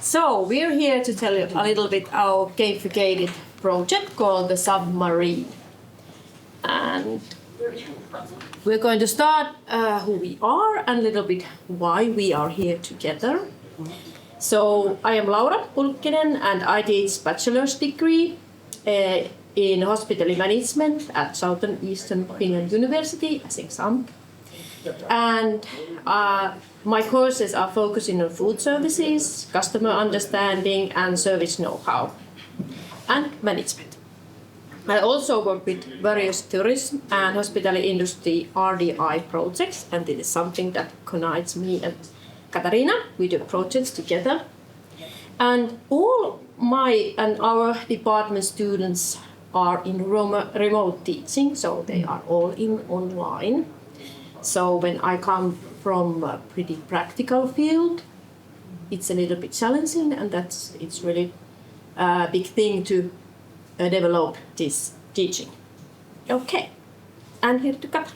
So we're here to tell you a little bit our gamificated project called the Submarine. And we're going to start who we are and a little bit why we are here together. So I am Pulkkinen and I teach bachelor's degree in hospitality management at Southern Eastern Finland University as Xamk. And my courses are focusing on food services, customer understanding and service know-how and management. I also work with various tourism and hospitality industry RDI projects, and this is something that connects me and Katariina. We do projects together. And all my and our department students are in remote teaching, so they are all in online. So when I come from a pretty practical field, it's a little bit challenging, and it's really a big thing to develop this teaching. Okay, and here to Katariina.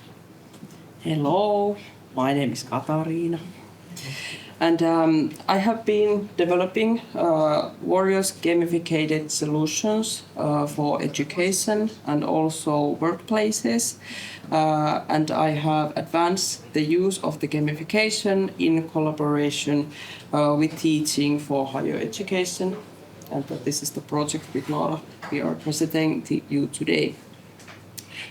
Hello, my name is Katariina. And I have been developing various gamificated solutions for education and also workplaces. And I have advanced the use of the gamification in collaboration with teaching for higher education. And this is the project with Laura we are presenting to you today.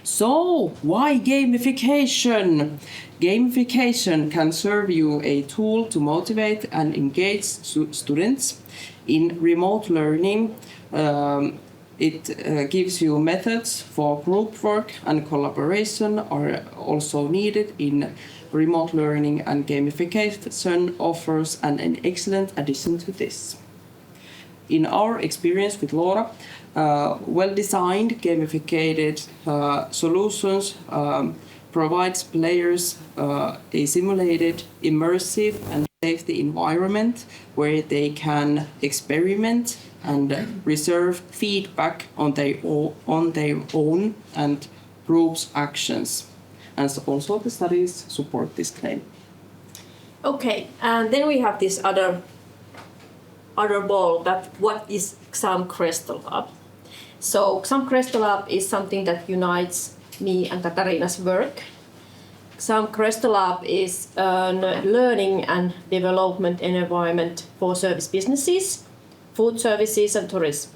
So, why gamification? Gamification can serve you a tool to motivate and engage students in remote learning. It gives you methods for group work and collaboration are also needed in remote learning, and gamification offers an excellent addition to this. In our experience with Laura, well-designed gamificated solutions provides players a simulated, immersive and safety environment where they can experiment and receive feedback on their own and groups' actions. And also the studies support this claim. Okay, and then we have this other ball, that what is Xamk RestoLab. So Xamk RestoLab is something that unites me and Katariina's work. Xamk RestoLab is a learning and development environment for service businesses, food services and tourism.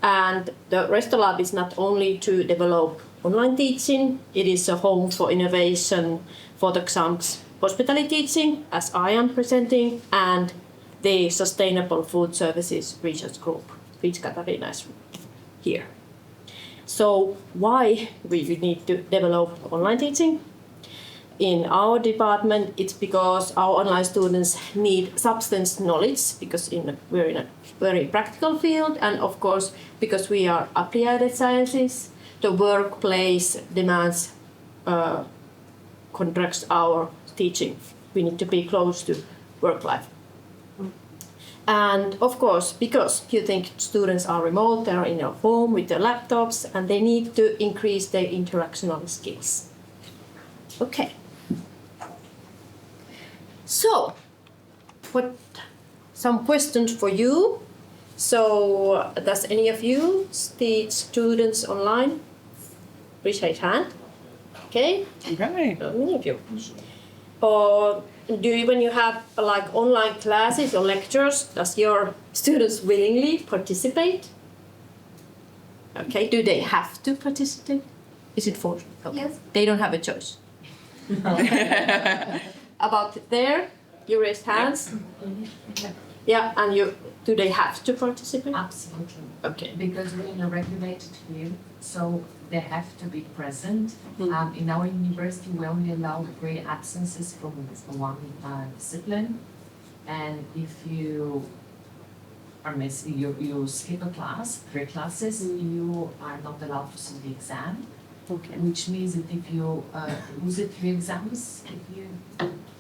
And the RestoLab is not only to develop online teaching, it is a home for innovation for the Xamk's hospitality teaching, as I am presenting, and the Sustainable Food Services Research Group, which Katariina is here. So why we need to develop online teaching? In our department, it's because our online students need substance knowledge, because we're in a very practical field, and of course, because we are applied sciences, the workplace demands contracts our teaching. We need to be close to work life. And of course, because you think students are remote, they're in their home with their laptops, and they need to increase their interactional skills. Okay. So, some questions for you. So, does any of you teach students online? Please raise hand. Okay. Okay. Many of you. Or do you, when you have like online classes or lectures, does your students willingly participate? Okay. Do they have to participate? Is it forced? Okay. Yes. They don't have a choice. About there, you raised hands. Yeah, and do they have to participate? Absolutely. Okay. Because we're in a regulated field, so they have to be present. In our university, we only allow 3 absences from one discipline. And if you are missing, you skip a class, 3 classes, you are not allowed to sit the exam. Okay. Which means that if you lose 3 exams,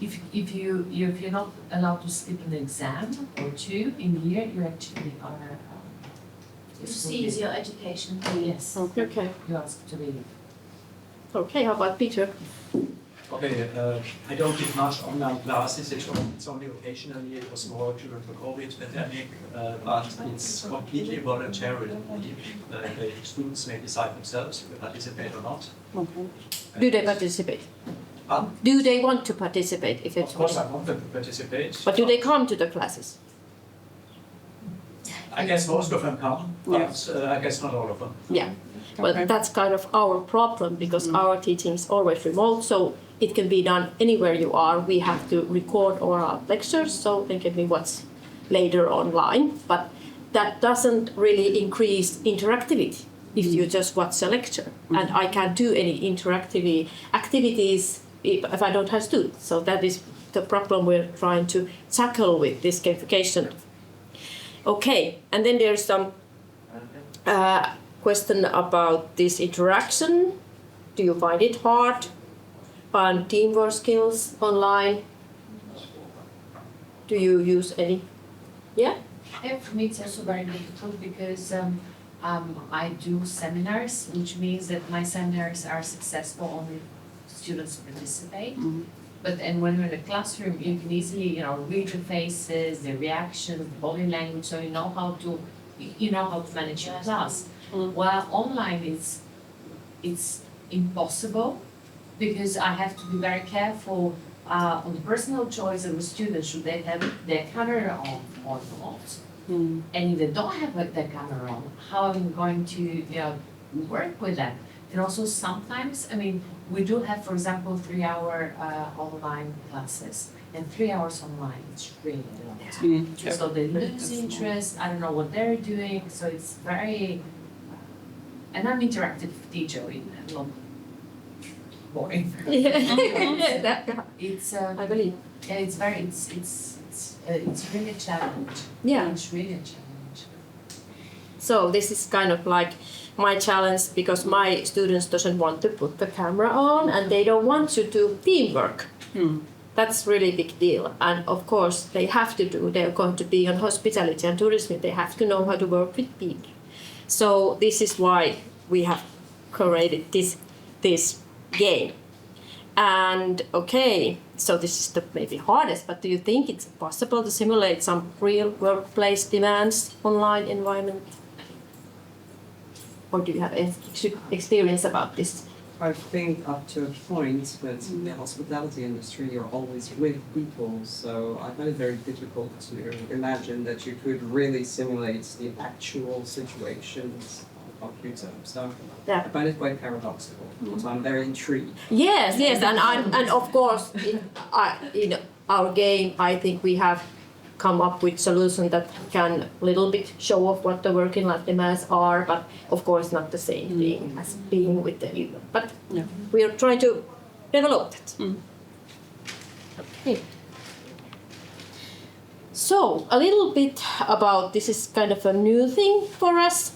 if you're not allowed to skip an exam or 2 in the year, you actually are. You cease your education. Yes. Okay. You ask to leave. Okay. How about Peter? Okay, I don't give much online classes. It's only occasionally. It was more during the COVID pandemic, but it's completely voluntary. The students may decide themselves if they participate or not. Okay. Do they participate? Do they want to participate? If it's Of course, I want them to participate. But do they come to the classes? I guess most of them come, but I guess not all of them. Yeah. Well, Okay. that's kind of our problem because our teaching is always remote, so it can be done anywhere you are. We have to record all our lectures, so they can be watched later online. But that doesn't really increase interactivity if you just watch a lecture. And I can't do any interactive activities if I don't have students. So that is the problem we're trying to tackle with this gamification. Okay, and then there's some question about this interaction. Do you find it hard? And teamwork skills online? Do you use any? Yeah? And for me, it's also very difficult because I do seminars, which means that my seminars are successful only if students participate. But then when you're in the classroom, you can easily, read the faces, the reactions, the body language, so you know how to manage your class. While online, it's impossible because I have to be very careful on the personal choice of the student. Should they have their camera on or not? And if they don't have their camera on, how am I going to work with that? And also sometimes, we do have, for example, 3-hour online classes. And 3 hours online, it's really a lot. So they lose interest, I don't know what they're doing, so it's very... And I'm an interactive teacher, not boring. It's I believe. yeah, it's really a challenge. Yeah. It's really a challenge. So this is kind of like my challenge because my students doesn't want to put the camera on and they don't want to do teamwork. That's really big deal. And of course they have to do. They're going to be on hospitality and tourism. They have to know how to work with people. So this is why we have created this game. And okay, so this is the maybe hardest, but do you think it's possible to simulate some real workplace demands online environment? Or do you have any experience about this? I think up to a point, but in the hospitality industry, you're always with people, so I find it very difficult to imagine that you could really simulate the actual situations on a computer. So Yeah. I find it quite paradoxical. So I'm very intrigued. Yes, and of course, in our game, I think we have come up with solutions that can little bit show off what the working life demands are, but of course not the same thing as being with the human. But we are trying to develop that. Okay. So a little bit about this is kind of a new thing for us.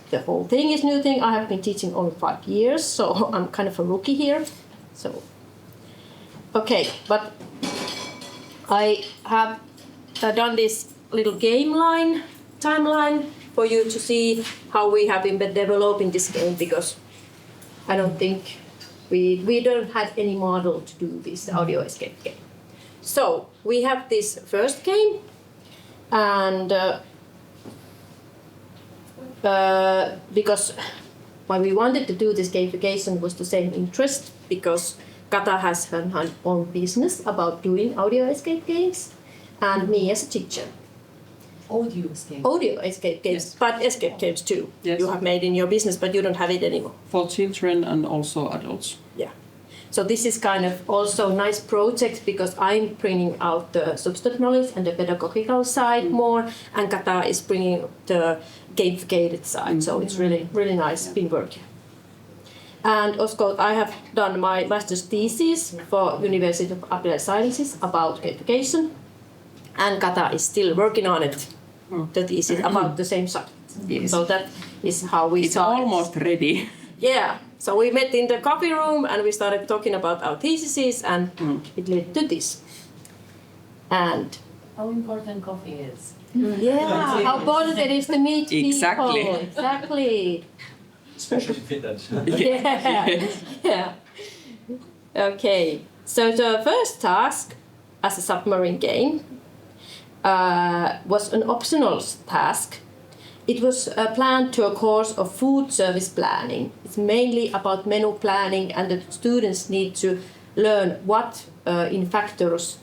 The whole thing is new thing. I have been teaching only 5 years, so I'm kind of a rookie here. So okay, but I have done this little timeline for you to see how we have been developing this game because I don't think we don't have any model to do this audio escape game. So we have this first game and because why we wanted to do this gamification was the same interest because Kata has her own business about doing audio escape games and me as a teacher. Audio escape. Audio escape games, Yes. but escape games too. Yes. You have made in your business, but you don't have it anymore. For children and also adults. Yeah. So this is kind of also a nice project because I'm bringing out the substance knowledge and the pedagogical side more, and Kata is bringing the gamificated side. So it's really, really nice been working. And of course, I have done my master's thesis for University of Applied Sciences about gamification, and Kata is still working on it. The thesis about the same subject. Yes. So that is how we It's started. almost ready. Yeah, so we met in the coffee room and we started talking about our theses and it led to this. And How important coffee is. yeah, how important it is to meet Exactly. people. Exactly. Especially in Finland. Yeah. Yeah. Okay, so the first task as a submarine game was an optional task. It was planned to a course of food service planning. It's mainly about menu planning, and the students need to learn what in factors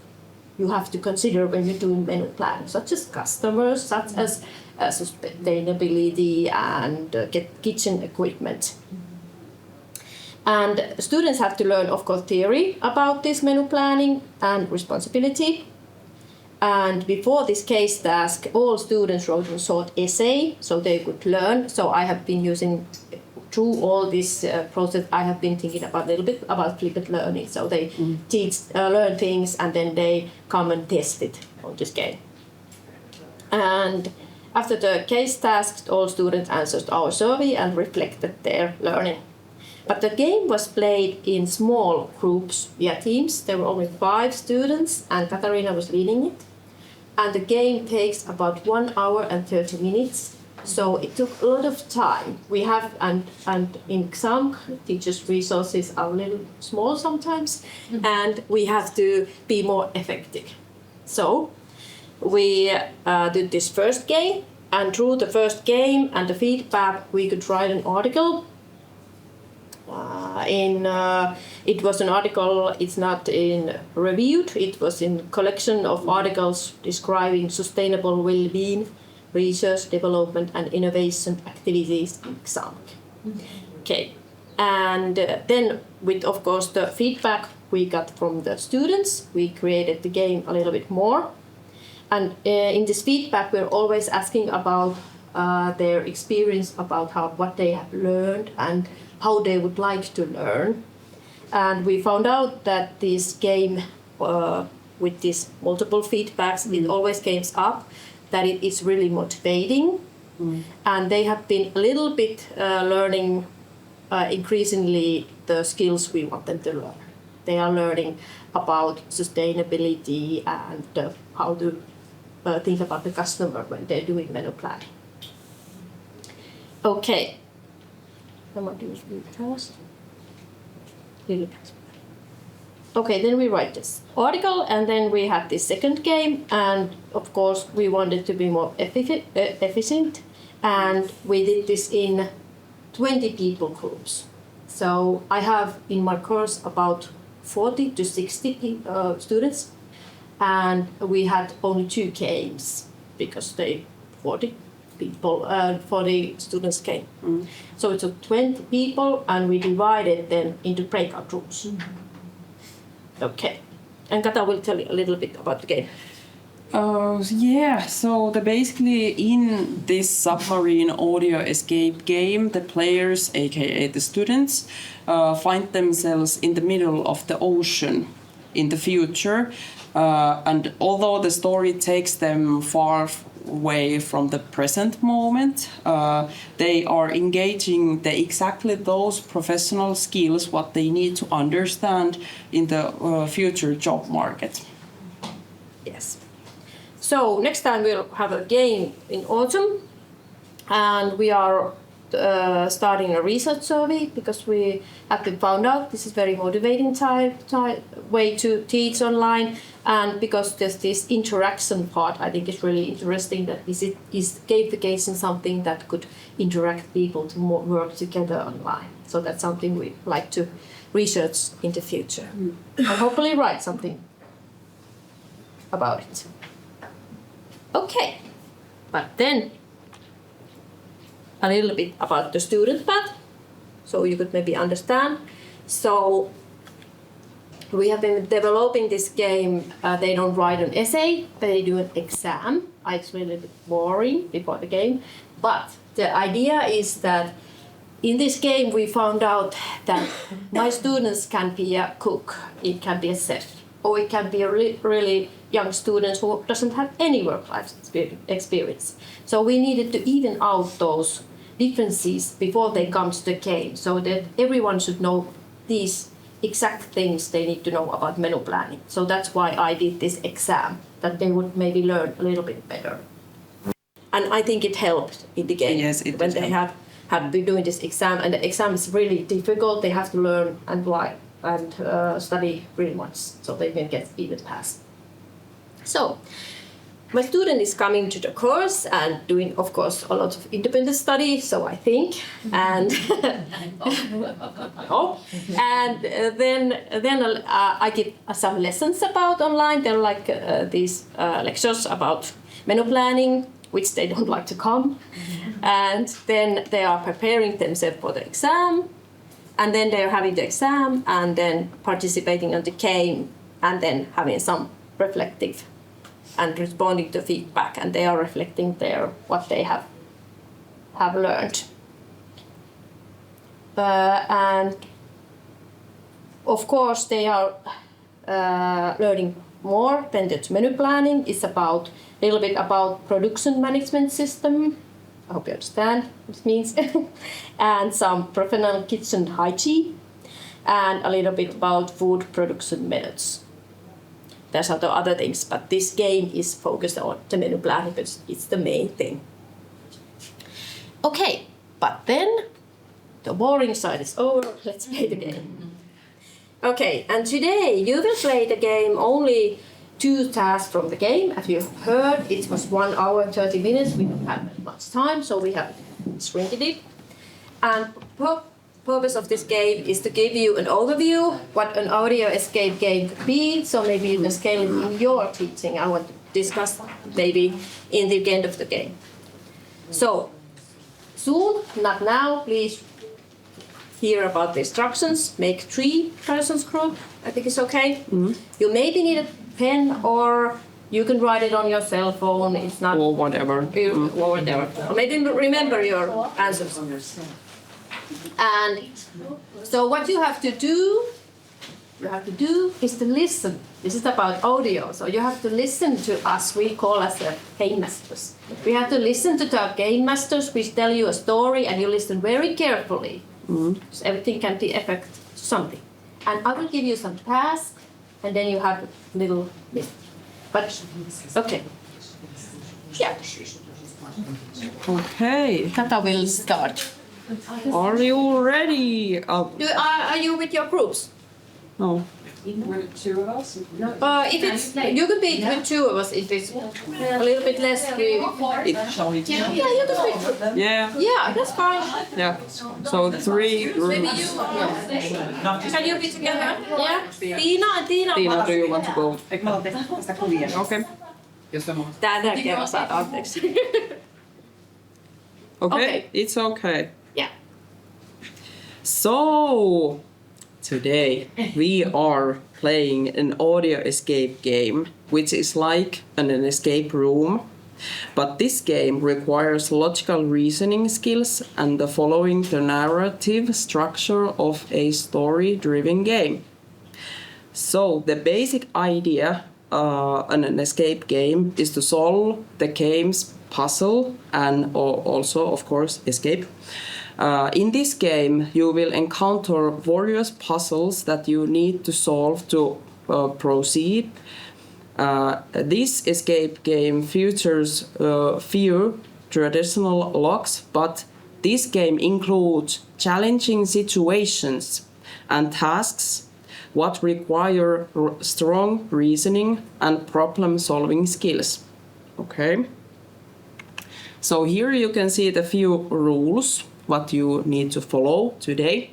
you have to consider when you're doing menu planning, such as customers, such as sustainability and kitchen equipment. And students have to learn, of course, theory about this menu planning and responsibility. And before this case task, all students wrote a short essay so they could learn. So I have been using, through all this process, I have been thinking about a little bit about flipped learning. So they learn things and then they come and test it on this game. And after the case tasks, all students answered our survey and reflected their learning. But the game was played in small groups via Teams. There were only 5 students and Katariina was leading it. And the game takes about 1 hour and 30 minutes. So it took a lot of time. We have, and in Xamk, teachers' resources are a little small sometimes, and we have to be more effective. So we did this first game, and through the first game and the feedback, we could write an article. It was an article, it's not in reviewed, it was in collection of articles describing sustainable well-being, research, development and innovation activities in Xamk. Okay, and then with, of course, the feedback we got from the students, we created the game a little bit more. And in this feedback, we're always asking about their experience, about what they have learned and how they would like to learn. And we found out that this game, with these multiple feedbacks, it always comes up that it is really motivating. And they have been a little bit learning increasingly the skills we want them to learn. They are learning about sustainability and how to think about the customer when they're doing menu planning. Okay. Okay, then we write this article and then we had this second game, and of course we wanted to be more efficient, and we did this in 20 people groups. So I have in my course about 40 to 60 students, and we had only 2 games because 40 students came. So it took 20 people and we divided them into breakout rooms. Okay, and Kata will tell you a little bit about the game. So basically in this submarine audio escape game, the players, aka the students, find themselves in the middle of the ocean in the future. And although the story takes them far away from the present moment, they are engaging exactly those professional skills what they need to understand in the future job market. Yes. So next time we'll have a game in autumn, and we are starting a research survey because we have been found out this is very motivating way to teach online, and because there's this interaction part, I think it's really interesting that is gamification something that could interact people to work together online. So that's something we like to research in the future and hopefully write something about it. Okay, but then a little bit about the student path, so you could maybe understand. So we have been developing this game. They don't write an essay, they do an exam. It's really a bit boring before the game, but the idea is that in this game we found out that my students can be a cook, it can be a chef, or it can be a really young student who doesn't have any work-life experience. So we needed to even out those differences before they come to the game, so that everyone should know these exact things they need to know about menu planning. So that's why I did this exam, that they would maybe learn a little bit better. And I think it helped in the game. Yes, it when they have been doing this exam, and the exam is really difficult. They have to learn and and study really much, so they can get even pass. So, my student is coming to the course and doing, of course, a lot of independent study, so I think, and then I give some lessons about online. They're like these lectures about menu planning, which they don't like to come, and then they are preparing themselves for the exam, and then they are having the exam, and then participating on the game, and then having some reflective and responding to feedback, and they are reflecting what they have learned. And of course they are learning more than the menu planning. It's a little bit about production management system. I hope you understand what it means. And some professional kitchen hygiene, and a little bit about food production methods. There's other things, but this game is focused on the menu planning because it's the main thing. Okay, but then the boring side is over. Let's play the game. Okay, and today you will play the game only 2 tasks from the game. As you heard, it was 1 hour and 30 minutes. We don't have much time, so we have shrinked it. And purpose of this game is to give you an overview what an audio escape game could be, so maybe you can scale it in your teaching. I want to discuss maybe in the end of the game. So soon, not now, please hear about the instructions. Make 3 persons group. I think it's okay. Mm-hmm. You maybe need a pen, or you can write it on your cell phone. It's not or whatever. Or whatever. Or maybe remember your answers. And so what you have to do is to listen. This is about audio, so you have to listen to us. We call us the game masters. We have to listen to the game masters. We tell you a story, and you listen very carefully. So everything can be effect to something. And I will give you some tasks, and then you have a little list. But okay, yeah. Okay. Kata will start. Are you ready? Are you with your groups? No. With 2 of us? If it's you could be with 2 of us. If it's a little bit less, Shall we? yeah, you can be. Yeah. Yeah, that's fine. Yeah. So 3 Maybe rooms. you. Can you be together? Yeah. Tiina. Tiina, do you want to go? Okay. Tänään kerran saat anteeksi. Okay. It's okay. Yeah. So today we are playing an audio escape game, which is like an escape room. But this game requires logical reasoning skills and the following the narrative structure of a story-driven game. So the basic idea in an escape game is to solve the game's puzzle and also, of course, escape. In this game, you will encounter various puzzles that you need to solve to proceed. This escape game features few traditional locks, but this game includes challenging situations and tasks what require strong reasoning and problem-solving skills. Okay. So here you can see the few rules what you need to follow today.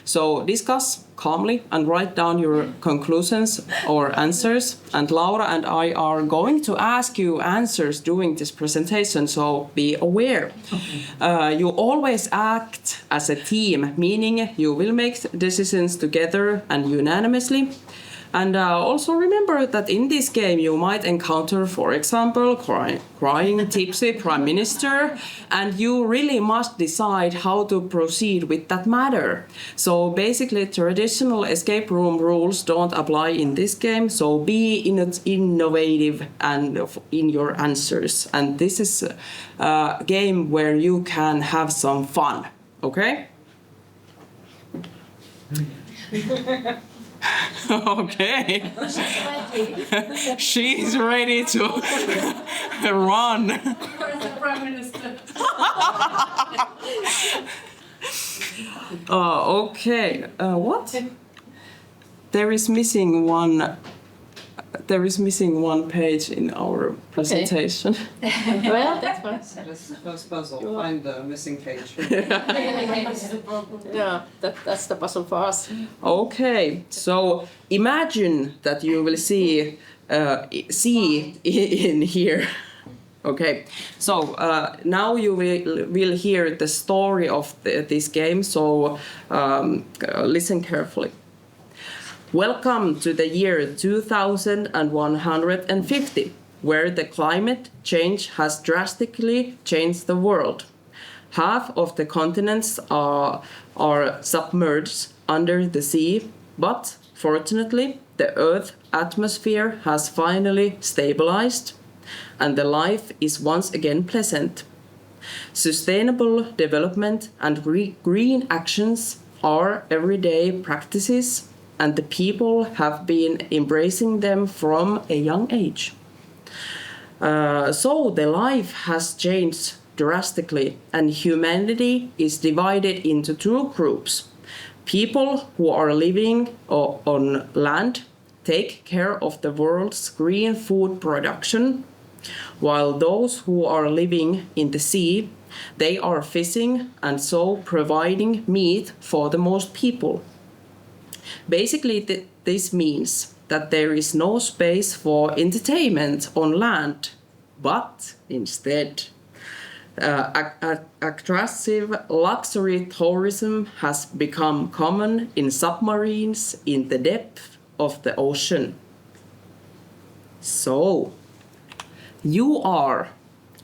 So discuss calmly and write down your conclusions or answers. And Laura and I are going to ask you answers during this presentation, so be aware. You always act as a team, meaning you will make decisions together and unanimously. And also remember that in this game you might encounter, for example, crying tipsy prime minister, and you really must decide how to proceed with that matter. So basically traditional escape room rules don't apply in this game, so be innovative and in your answers. And this is a game where you can have some fun, okay? Okay. She's ready to run. Okay. What? there is missing one. There is missing one page in our presentation. Well, that's fine. This is the first puzzle, find the missing page. Yeah, that's the puzzle for us. Okay, so imagine that you will see in here. Okay, so now you will hear the story of this game. So listen carefully. Welcome to the year 2150, where the climate change has drastically changed the world. Half of the continents are submerged under the sea, but fortunately, the Earth's atmosphere has finally stabilized, and the life is once again pleasant. Sustainable development and green actions are everyday practices, and the people have been embracing them from a young age. So the life has changed drastically, and humanity is divided into two groups. People who are living on land take care of the world's green food production, while those who are living in the sea, they are fishing and so providing meat for the most people. Basically, this means that there is no space for entertainment on land, but instead, aggressive luxury tourism has become common in submarines in the depth of the ocean. So, you are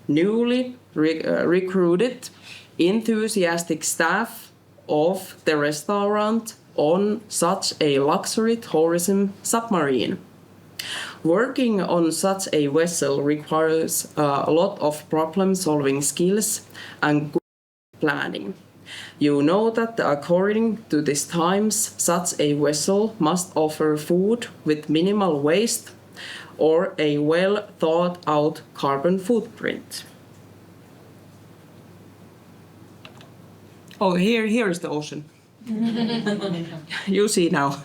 newly recruited, enthusiastic staff of the restaurant on such a luxury tourism submarine. Working on such a vessel requires a lot of problem-solving skills and good planning. You know that according to these times, such a vessel must offer food with minimal waste or a well-thought-out carbon footprint. Oh, here is the ocean. You see now.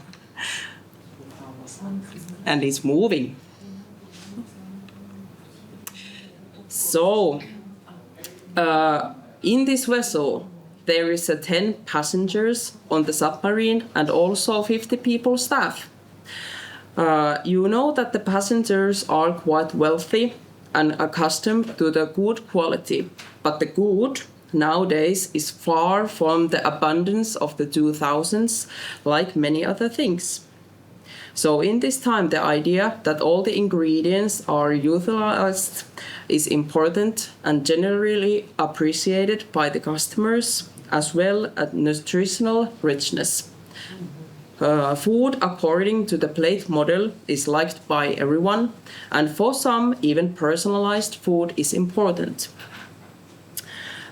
And it's moving. So, in this vessel, there is 10 passengers on the submarine and also 50 people staff. You know that the passengers are quite wealthy and accustomed to the good quality, but the good nowadays is far from the abundance of the 2000s, like many other things. So in this time, the idea that all the ingredients are utilized is important and generally appreciated by the customers, as well as nutritional richness. Food according to the plate model is liked by everyone, and for some, even personalized food is important.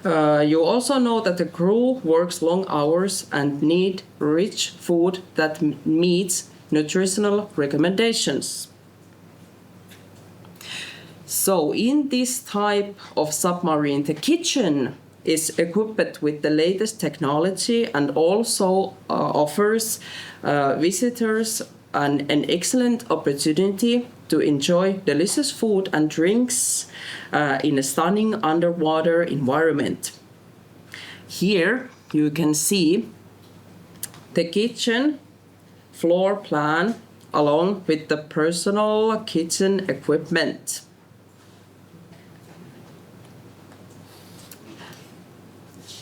You also know that the crew works long hours and need rich food that meets nutritional recommendations. So in this type of submarine, the kitchen is equipped with the latest technology and also offers visitors an excellent opportunity to enjoy delicious food and drinks in a stunning underwater environment. Here you can see the kitchen floor plan along with the personal kitchen equipment.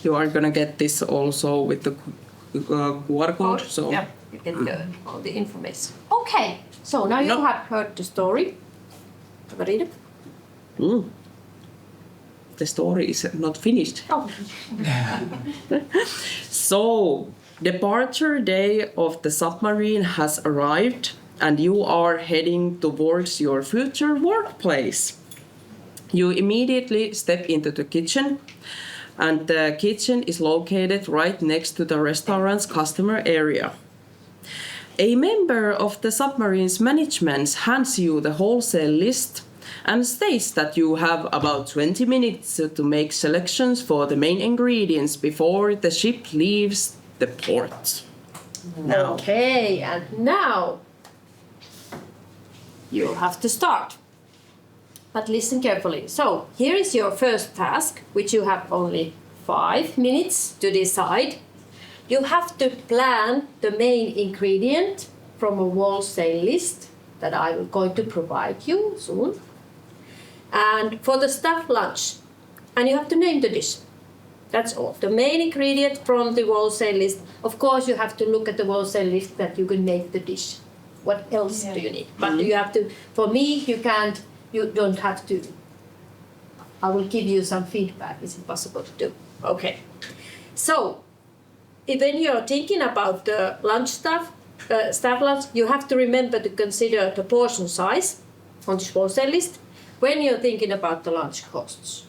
You are gonna get this also with the QR code. So yeah, you get all the information. Okay, so now you have heard the story. Katariina? The story is not finished. Oh. So, departure day of the submarine has arrived and you are heading towards your future workplace. You immediately step into the kitchen, and the kitchen is located right next to the restaurant's customer area. A member of the submarine's management hands you the wholesale list and states that you have about 20 minutes to make selections for the main ingredients before the ship leaves the port. Now. Okay, and now you'll have to start. But listen carefully. So here is your first task, which you have only 5 minutes to decide. You have to plan the main ingredient from a wholesale list that I will going to provide you soon. And for the staff lunch, and you have to name the dish. That's all. The main ingredient from the wholesale list. Of course, you have to look at the wholesale list that you can make the dish. What else do you need? But you have to. For me, you can't. You don't have to. I will give you some feedback. Is it possible to do? Okay. So, when you're thinking about the lunch staff lunch, you have to remember to consider the portion size on this wholesale list when you're thinking about the lunch costs.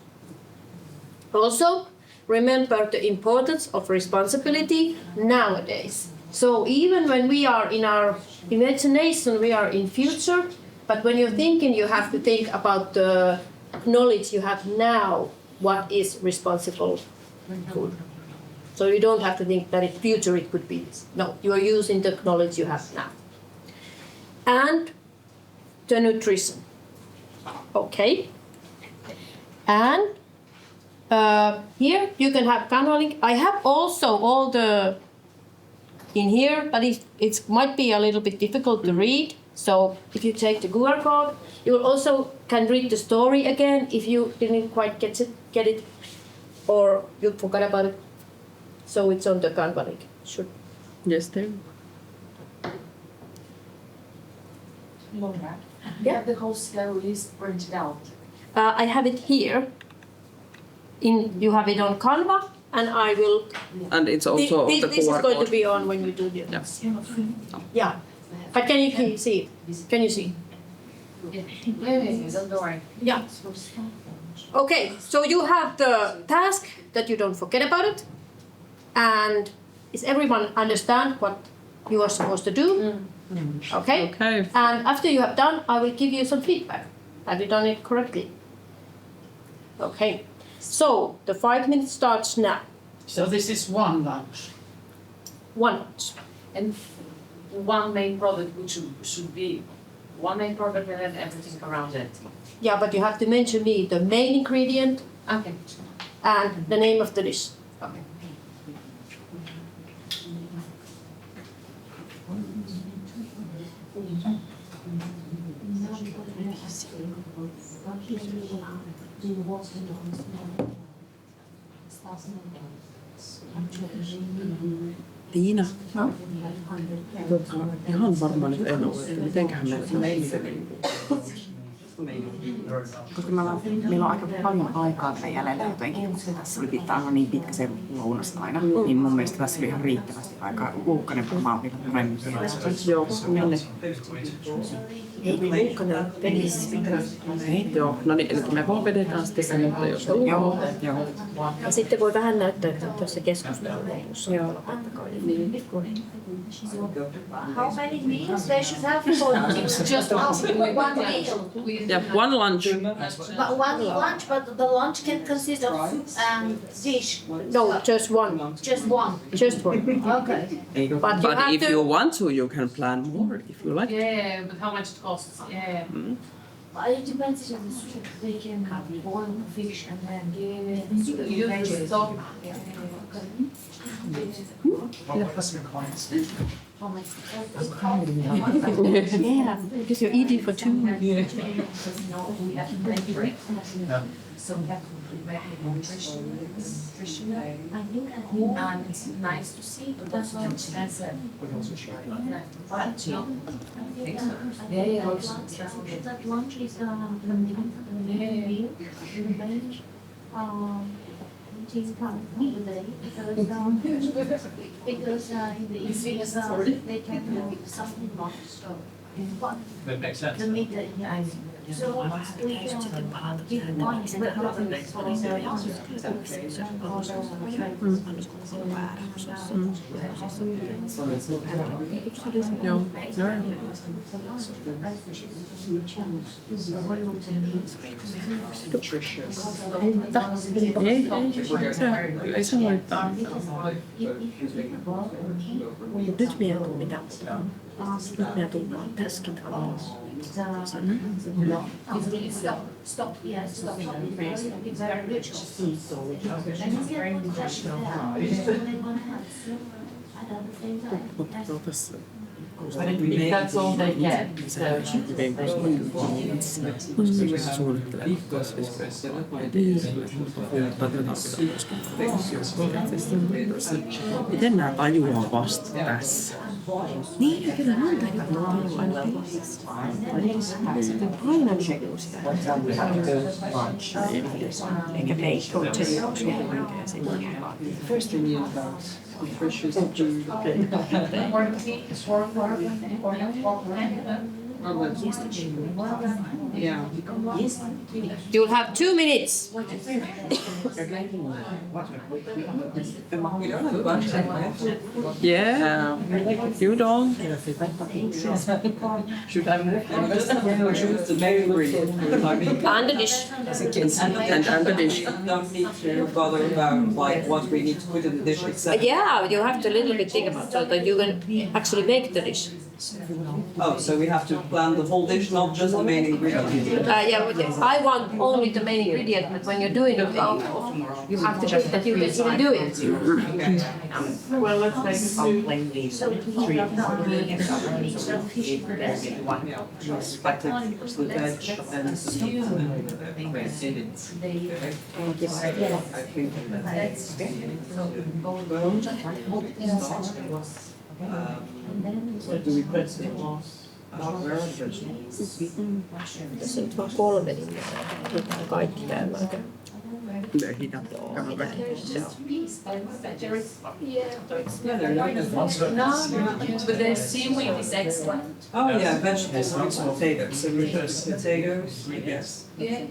Also, remember the importance of responsibility nowadays. So even when we are in our imagination, we are in future, but when you're thinking, you have to think about the knowledge you have now, what is responsible food. So you don't have to think that in future it could be this. No, you are using the knowledge you have now. And the nutrition. Okay. And here you can have Canva link. I have also all the in here, but it might be a little bit difficult to read. So if you take the QR code, you will also can read the story again if you didn't quite get it, or you forgot about it. So it's on the Canva link. Should. Yes, there. Laura, you Yeah. have the whole scale list printed out. I have it here. You have it on Canva, and I will. And it's also This the is QR going code. to be on when you do the. Yeah. Yeah. But can you see it? Can you see? Yeah, don't worry. Yeah. Okay, so you have the task that you don't forget about it. And is everyone understand what you are supposed to do? Okay? Okay. And after you have done, I will give you some feedback. Have you done it correctly? Okay. So the 5 minutes starts now. So this is one lunch. One lunch. And one main product, which should be one main product and then everything around it. Yeah, but you have to mention me the main ingredient Okay. and the name of the dish. Okay. Tiina. No? Ihan varmaan nyt en ole, että mitenköhän Koska meillä on aika paljon aikaa vielä jäljellä jotenkin. Tässä oli pitää niin pitkä se lounas aina. Niin mun mielestä tässä oli ihan riittävästi aikaa. Pulkkinen puhumaan vielä paremmin. Joo, minne? Ei Pulkkinen pelissä. Ei, joo. No niin, eli me vaan vedetään sitten sen, mutta jos on. Joo. Ja sitten voi vähän näyttää, että tuossa keskustelussa Joo. lopettakaa. How many meals they should have for just one meal? Yeah, one lunch. But one lunch, but the lunch can consist of dish. No, just one. Just one. Just one. Okay. But you But have if to. you want to, you can plan more if you like. Yeah, but how much it costs? Yeah. But it depends on the soup. They can boil fish and then You veggies. so Yeah, because you're eating for two. So we have to prepare nutrition. And it's nice to see, but that's not expensive. Yeah. That lunch is the main meal. Which is kind of day because in the evening they can do something more. So, but That makes sense. the meat, Ei se haittaa. Nyt minä tuun mitä. Nyt minä tuun vaan täskin. Stop, yeah, stop. It's very rich. It's very professional. If that's all they get, so Miten nämä tajuaa vasta tässä? Niin, kyllä mä tajuaa aina painan hekoisia. Eikä meikko, se ei ole suomalainen siinä. First thing you about nutritious food. Yeah. You'll have 2 minutes. We don't have a bunch of it. Yeah, you don't. Should I choose the main ingredient? And the dish. And the dish. Don't need to bother about like what we need to put in the dish except. Yeah, you have to a little bit think about so that you can actually make the dish. Oh, so we have to plan the whole dish, not just the main ingredient. Yeah, but I want only the main ingredient, but when you're doing it, you have to think that you can even do it. Okay. Well, let's make it The veg and the stew and in it. I think do we put it loss? where are the vegetables? Tässä nyt vaan 3 niin pitää kaikki käymään. Yeah, they're not but the seaweed is excellent. Oh yeah, vegetables, fruits and potatoes. So we put potatoes, yes. Yeah.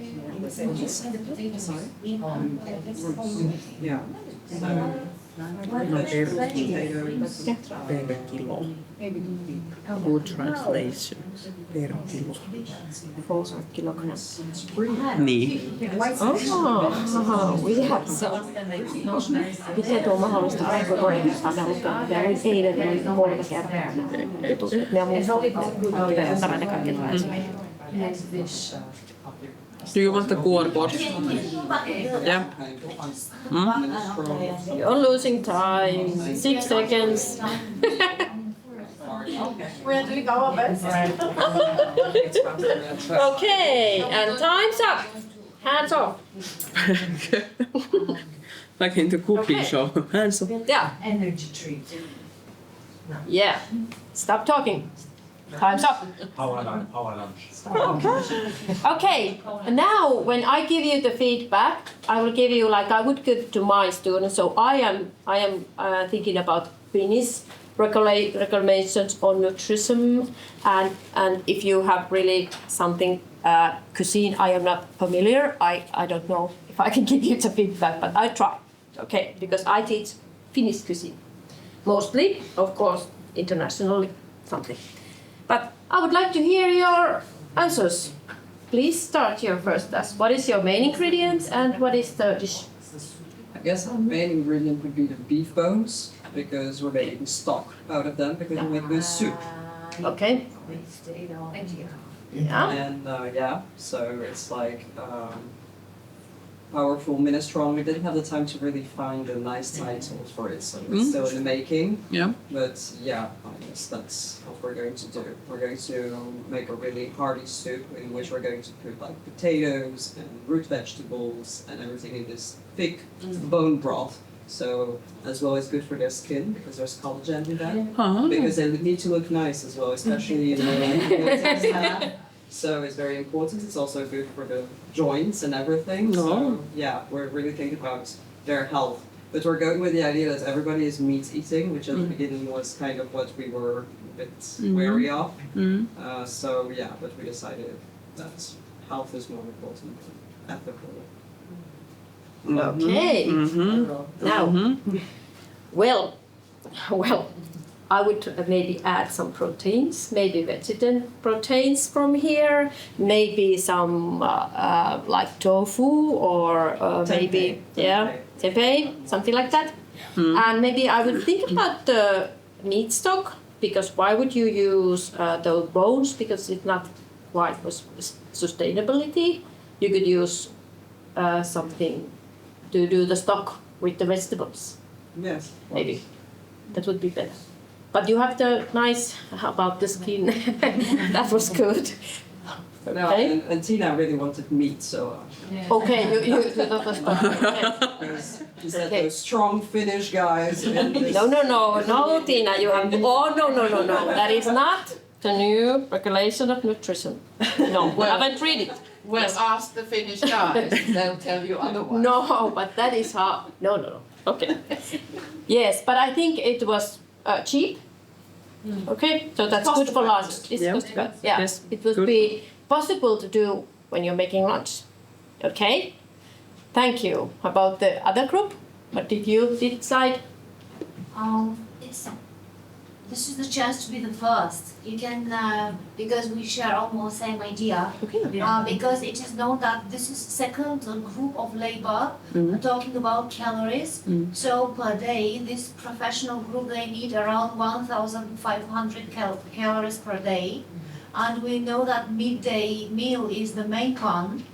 Per kilo. Good translation. Per kilo. 400 kilograms. Niin. We have some. No, miten tuo mahdollista aikoina saada, mutta eilen oli 3 kertaa. Ne on mun ystävät ja kaikki tulee esimerkiksi. Do you want the QR code? Yeah. You're losing time. 6 seconds. We're doing our best. Okay, and time's up. Hands off. Like in the cooking show. Hands off. Yeah. Energy treat. Yeah. Stop talking. Time's up. Power lunch. Okay, and now when I give you the feedback, I will give you like I would give to my students. So I am thinking about Finnish recommendations on nutrition, and if you have really something cuisine I am not familiar, I don't know if I can give you the feedback, but I try. Okay, because I teach Finnish cuisine mostly, of course, internationally something. But I would like to hear your answers. Please start here first. What is your main ingredient and what is the dish? I guess our main ingredient would be the beef bones because we're making stock out of them because we make good soup. Okay. Yeah. And so it's like powerful minestrone. We didn't have the time to really find a nice title for it, so it's still in the making. Yeah. But yeah, I guess that's what we're going to do. We're going to make a really hearty soup in which we're going to put like potatoes and root vegetables and everything in this thick bone broth. So as well as good for their skin because there's collagen in that. Because they need to look nice as well, especially in the So it's very important. It's also good for the joints and everything. So yeah, we're really thinking about their health. But we're going with the idea that everybody is meat eating, which at the beginning was kind of what we were a bit wary of. So yeah, but we decided that health is more important than ethical. Okay. Now, well, I would maybe add some proteins, maybe vegetarian proteins from here, maybe some like tofu or maybe tempeh, something like that. And maybe I would think about the meat stock, because why would you use those bones? Because it's not quite sustainability. You could use something to do the stock with the vegetables. Yes. Maybe that would be better. But you have the nice about the skin. That was good. No, Okay. and Tina really wanted meat, so Okay, you that was okay. she said Okay. those strong Finnish guys. And this- No, Tina, you have. Oh no. That is not the new regulation of nutrition. No, we haven't read it. Well, ask the Finnish guys, they'll tell you otherwise. No, but that is how. No. Okay. Yes, but I think it was cheap. Okay, so that's good for lunch. It's Yeah. cost- yeah. Yes, It would good. be possible to do when you're making lunch. Okay. Thank you. About the other group, what did you decide? This is the chance to be the first. You can, because we share almost same idea. Okay. Because it is known that this is second group of labor talking about calories. So per day, this professional group, they need around 1,500 calories per day. And we know that midday meal is the main one.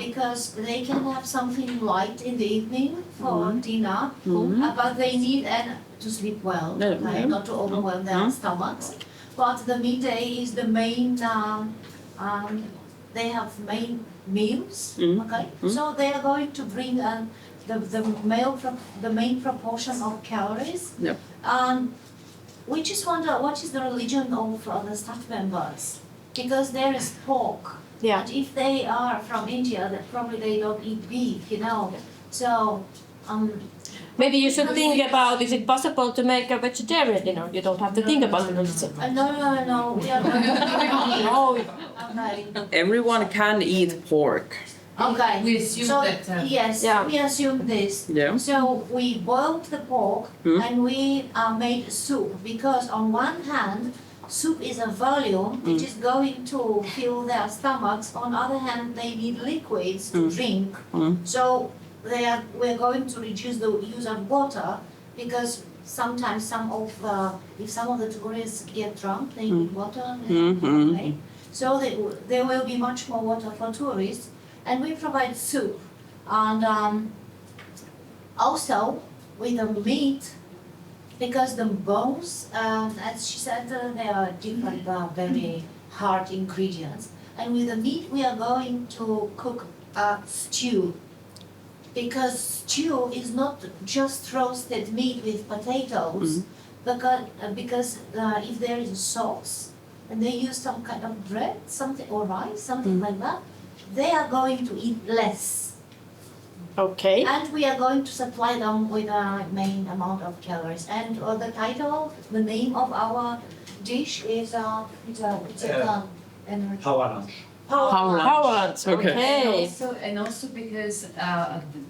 Because they can have something light in the evening for dinner, but they need to sleep well, okay, not to overwhelm their stomachs. But the midday is the main. They have main meals, okay. So they are going to bring the main proportion of calories. Yeah. We just wonder what is the religion of the staff members, because there is pork. Yeah. And if they are from India, then probably they don't eat beef, you know. So, Maybe you should think about, is it possible to make a vegetarian dinner? You don't have to think about it. no, we are not. No. Okay. Everyone can eat pork. Okay. We assume So, that, yes, Yeah. we assume this. Yeah. So we boiled the pork and we made soup, because on one hand, soup is a volume which is going to fill their stomachs. On the other hand, they need liquids to drink. So we're going to reduce the use of water, because sometimes if some of the tourists get drunk, they need water. Okay. So there will be much more water for tourists, and we provide soup. And also with the meat, because the bones, as she said, they are different, very hard ingredients. And with the meat, we are going to cook a stew. Because stew is not just roasted meat with potatoes, because if there is a sauce, and they use some kind of bread, something, or rice, something like that, they are going to eat less. Okay. And we are going to supply them with a main amount of calories. And the title, the name of our dish is Power lunch. Power lunch. Okay. And also because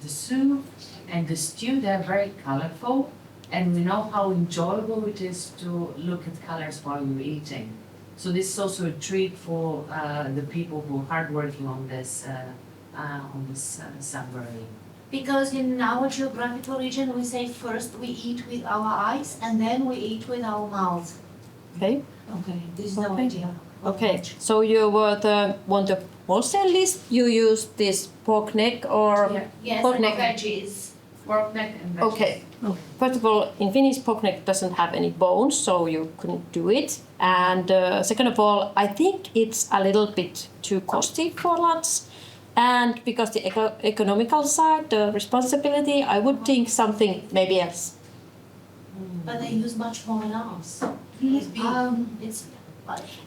the soup and the stew, they're very colorful, and we know how enjoyable it is to look at colors while you're eating. So this is also a treat for the people who are hardworking on this submarine. Because in our geographical region, we say first we eat with our eyes and then we eat with our mouth. Okay. Okay, this is the idea. Okay. So you want the wholesale list? You use this pork neck or Yes, pork and neck? veggies. Pork neck and veggies. Okay. First of all, in Finnish, pork neck doesn't have any bones, so you couldn't do it. And second of all, I think it's a little bit too costly for lunch. And because the economical side, the responsibility, I would think something maybe else. But they use much more than ours. It's big. It's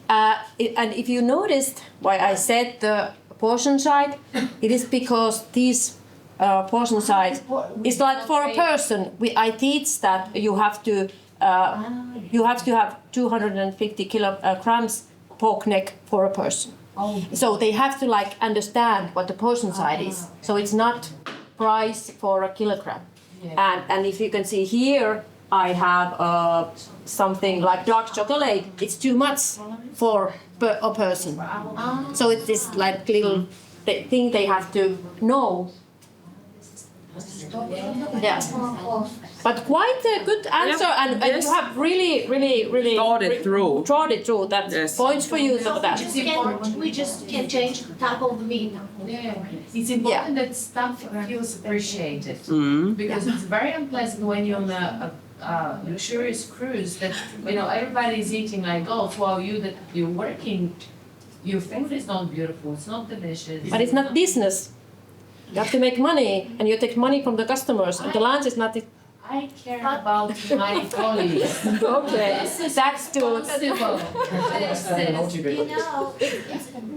And if you noticed why I said the portion size, it is because these portion size is like for a person. I teach that you have to have 250 kilograms pork neck for a person. Oh. So they have to like understand what the portion size is. So it's not price for a kilogram. Yeah. And if you can see here, I have something like dark chocolate. It's too much for a person. So it's this like little thing they have to know. Yeah. But quite a good answer, and Yes. you have really Thought it through. thought it through. That's Yes. points for you for that. We just can change the type of meat. Yeah. It's important that staff feels appreciated. Because it's very unpleasant when you're on a luxurious cruise that, you know, everybody is eating like, oh, well, you're working, your food is not beautiful, it's not delicious. But it's not business. You have to make money, and you take money from the customers, and the lunch is not. I care about my colleagues. Okay, that's too. Responsible. You know,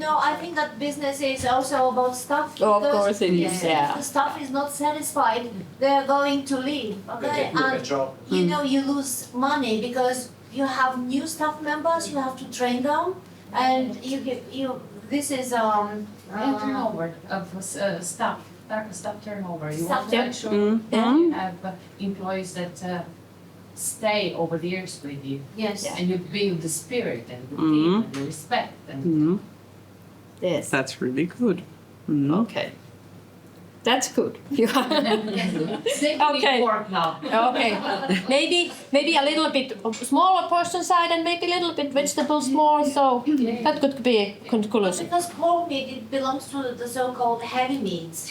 no, I think that business is also about staff. Oh, of because course it is. if Yeah. the staff is not satisfied, they are going to leave. They Okay, can do their and job. you know you lose money because you have new staff members. You have to train them, and this is And turnover of staff turnover. You want to Staff make sure that you have employees that stay over the years with you. yes. And you build the spirit and the team and the respect. And Yes. That's really good. Okay. That's good. okay. Work now. Okay. Maybe a little bit of smaller portion side and maybe a little bit vegetables more. So that could be a conclusion. Because pork meat, it belongs to the so-called heavy meats.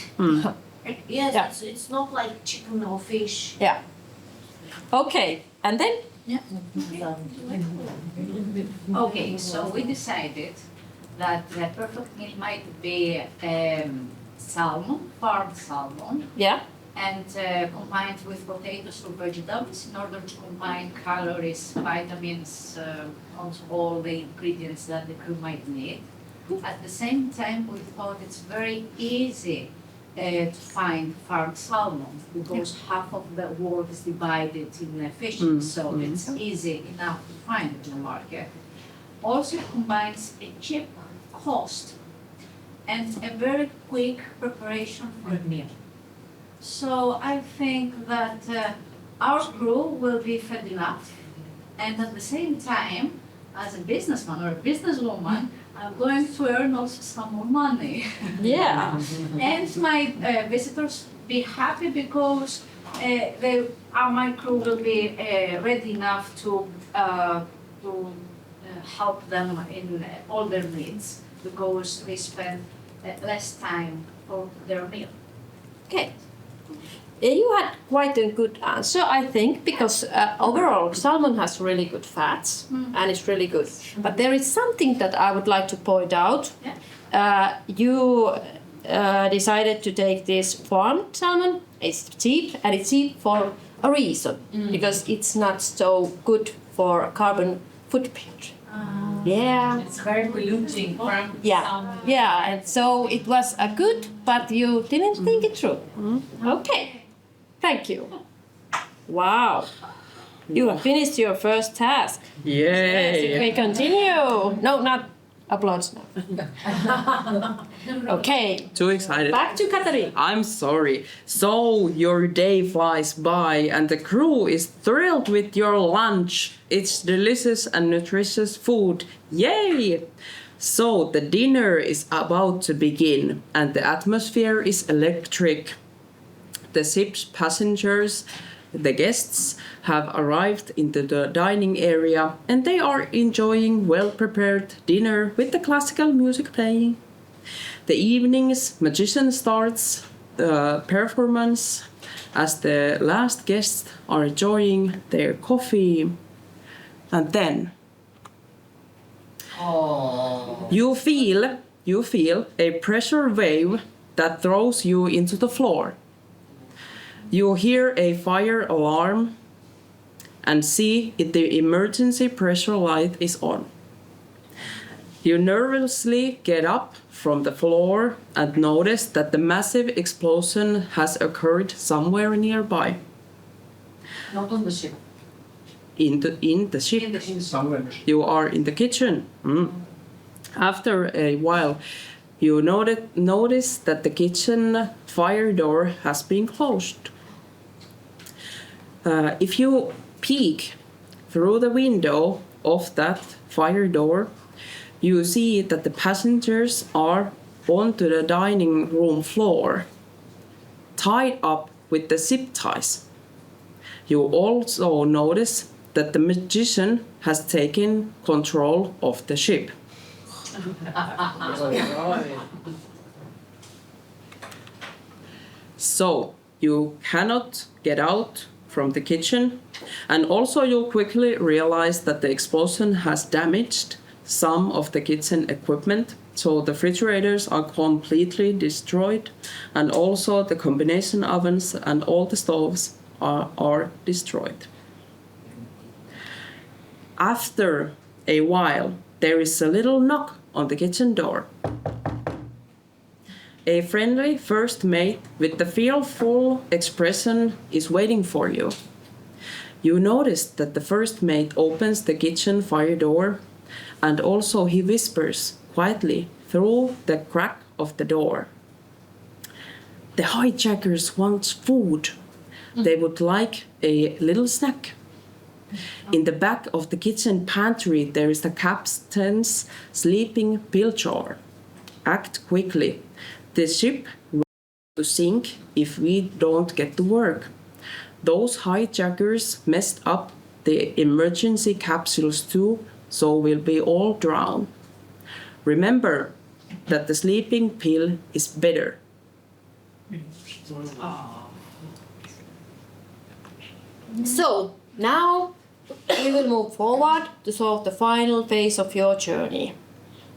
Yes, Yeah. it's not like chicken or fish. Yeah. Okay. And then Okay, so we decided that the perfect meal might be salmon, farmed salmon, yeah. and combined with potatoes or vegetables in order to combine calories, vitamins, all the ingredients that the crew might need. At the same time, we thought it's very easy to find farmed salmon because half of the world is divided in fishes, so it's easy enough to find in the market. Also combines a cheap cost and a very quick preparation for a meal. So I think that our crew will be fed enough, and at the same time, as a businessman or a businesswoman, I'm going to earn also some more money. Yeah. And my visitors be happy because my crew will be ready enough to help them in all their needs because they spend less time for their meal. Okay. You had quite a good answer, I think, because overall salmon has really good fats and it's really good. But there is something that I would like to point out. You decided to take this farmed salmon. It's cheap, and it's cheap for a reason, because it's not so good for carbon footprint. Yeah. It's very polluting. Yeah, and so it was a good, but you didn't think it through. Okay, thank you. Wow, you have finished your first task. Yay! We continue. No, not applause now. Okay, Too excited. back to Katariina. I'm sorry. So your day flies by and the crew is thrilled with your lunch. It's delicious and nutritious food. Yay! So the dinner is about to begin and the atmosphere is electric. The ship's passengers, the guests, have arrived into the dining area and they are enjoying well-prepared dinner with the classical music playing. The evening's magician starts the performance as the last guests are enjoying their coffee. And then you feel a pressure wave that throws you into the floor. You hear a fire alarm and see if the emergency pressure light is on. You nervously get up from the floor and notice that the massive explosion has occurred somewhere nearby. Not on the ship. In the ship. Somewhere. You are in the kitchen. After a while, you notice that the kitchen fire door has been closed. If you peek through the window of that fire door, you see that the passengers are onto the dining room floor, tied up with the zip ties. You also notice that the magician has taken control of the ship. So you cannot get out from the kitchen, and also you quickly realize that the explosion has damaged some of the kitchen equipment. So the refrigerators are completely destroyed, and also the combination ovens and all the stoves are destroyed. After a while, there is a little knock on the kitchen door. A friendly first mate with the fearful expression is waiting for you. You notice that the first mate opens the kitchen fire door, and also he whispers quietly through the crack of the door. The hijackers want food. They would like a little snack. In the back of the kitchen pantry, there is the captain's sleeping pill jar. Act quickly. The ship will sink if we don't get to work. Those hijackers messed up the emergency capsules too, so we'll be all drowned. Remember that the sleeping pill is better. So now we will move forward to solve the final phase of your journey.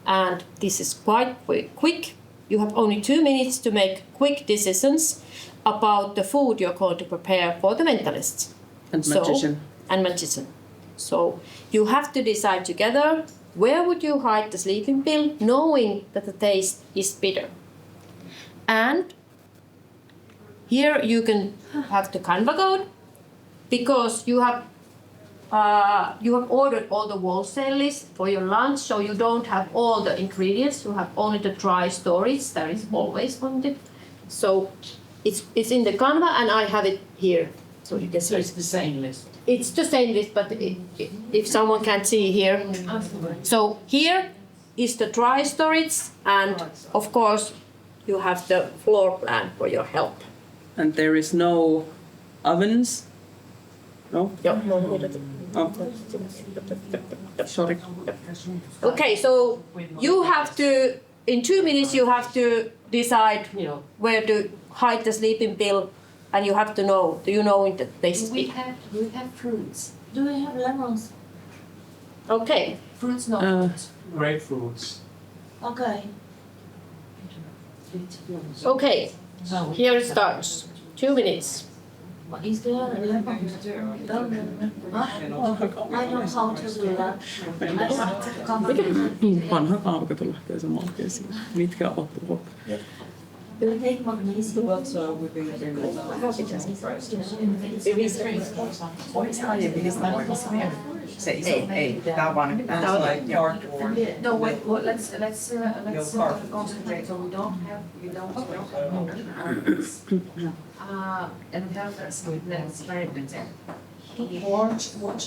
And this is quite quick. You have only 2 minutes to make quick decisions about the food you're going to prepare for the mentalists. And magician. And magician. So you have to decide together where would you hide the sleeping pill, knowing that the taste is bitter. And here you can have the Canva code, because you have ordered all the wholesale list for your lunch, so you don't have all the ingredients. You have only the dry storage that is always wanted. So it's in the Canva, and I have it here, so you can see. So it's the same list. It's the same list, but if someone can't see here. So here is the dry storage, and of course you have the floor plan for your help. And there is no ovens? No? Oh. Sorry. Okay, so you have to, in 2 minutes you have to decide where to hide the sleeping pill, and you have to know, do you know that they We have fruits. Do we have lemons? Okay. Fruits, not fruits. Grapefruits. Okay. Okay, here it starts. 2 minutes. Is there a lemon? Don't remember. I know how to do that. Vanha kaavakat lähtee samaan kesiin. Mitkä ovat ruokaa? Do we take magnesium? But we've been doing Ei. Tää on vaan like cardboard. No, wait. Let's concentrate. So we don't have and helpers with the experiment. What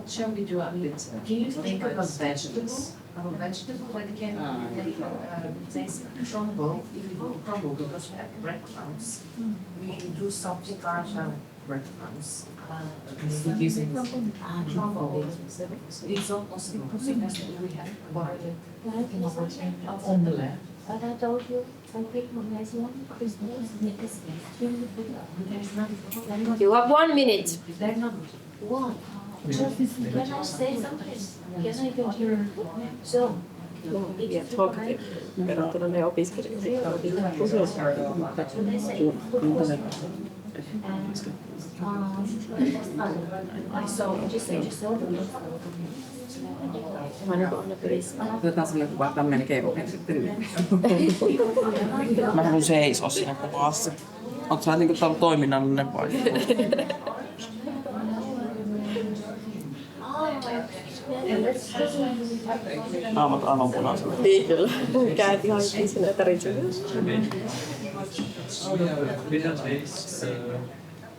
shall we do? Can you think of vegetables? Of a vegetable that can taste crumble. If you do crumble, because we have breadcrumbs, we can do something partial breadcrumbs. Using crumble. It's not possible because we have boiled on the left. But I told you, I take magnesium. You have 1 minute. They're not What? Can I say something? Can I go here? So, Ja talkative verrattuna ne opiskelijoihin, jotka so just Otetaan sellainen kuva, tämmöinen keino. Mä haluan seisoa siinä kuvassa. Oot sä niinku täällä toiminnallinen vai? Naamat aivan punaisella. Niin kyllä. Käät ihan sinne tarvitsen.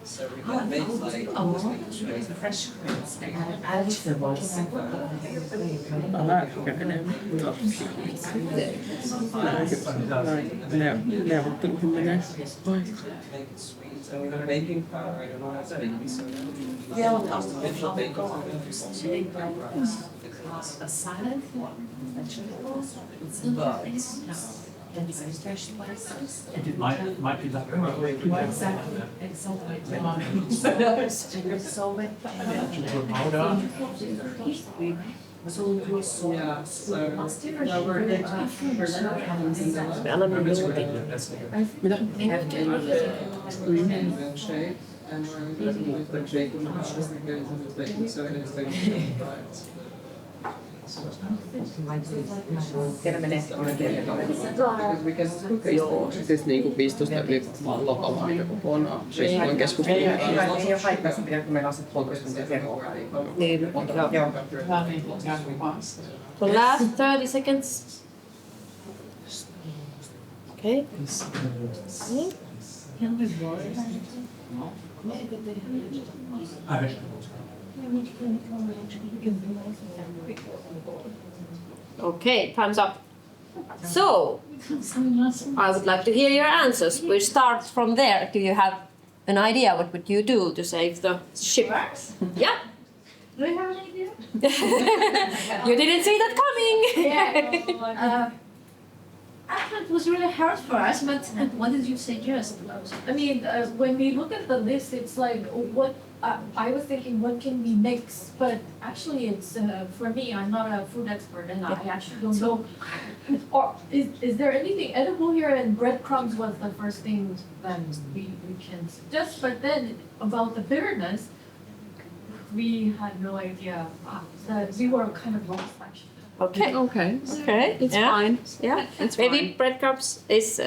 So we can make like Fresh fruits and vegetables. Neuvotteluihin menee. make it sweet. So with baking powder, I don't know what's baking soda. Artificial baking powder. A salad, vegetables, then some fresh spices. It might be like Exactly. So powder. So it was Yeah, so now we're going to Me annamme minuutin. milkshake, and we're going to use the baking powder because it's baking soda and it's baking powder. Because we can cook it. Joo, siis niinku 15 yli lopalla aika kokonaan. Siis voin keskustella. Ei ole haittaa sen pitää, kun meillä on se polkuistuntia tehoa. Niin, joo. The last 30 seconds. Okay. Okay, time's up. So, I would like to hear your answers. We'll start from there. Do you have an idea what would you do to save the ship? Yeah? Do you have an idea? You didn't see that coming! Actually, it was really hard for us, but what did you suggest? I mean, when we look at the list, it's like, what, I was thinking, what can we mix? But actually, it's, for me, I'm not a food expert and I actually don't know. Or is there anything edible here? And breadcrumbs was the first thing that we can suggest. But then about the bitterness, we had no idea. That we were kind of lost actually. Okay. Okay. Okay. It's yeah. fine. Yeah. It's Maybe fine. breadcrumbs is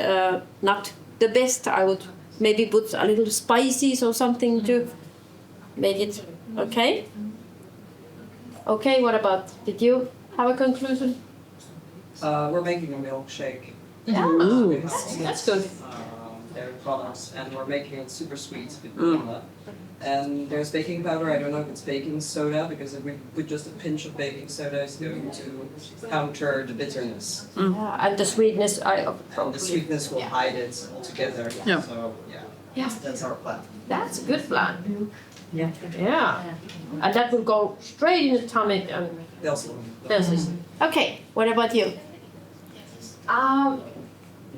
not the best. I would maybe put a little spices or something to make it okay. Okay, what about, did you have a conclusion? We're making a milkshake. Yeah. That's good. Dairy products, and we're making it super sweet with vanilla. And there's baking powder. I don't know if it's baking soda because if we put just a pinch of baking soda, it's going to counter the bitterness. Yeah, and the sweetness, I And probably. the sweetness will hide it altogether. Yeah. So Yeah. that's our plan. That's a good plan. Yeah. And that will go straight in the tummy and this. Okay, what about you?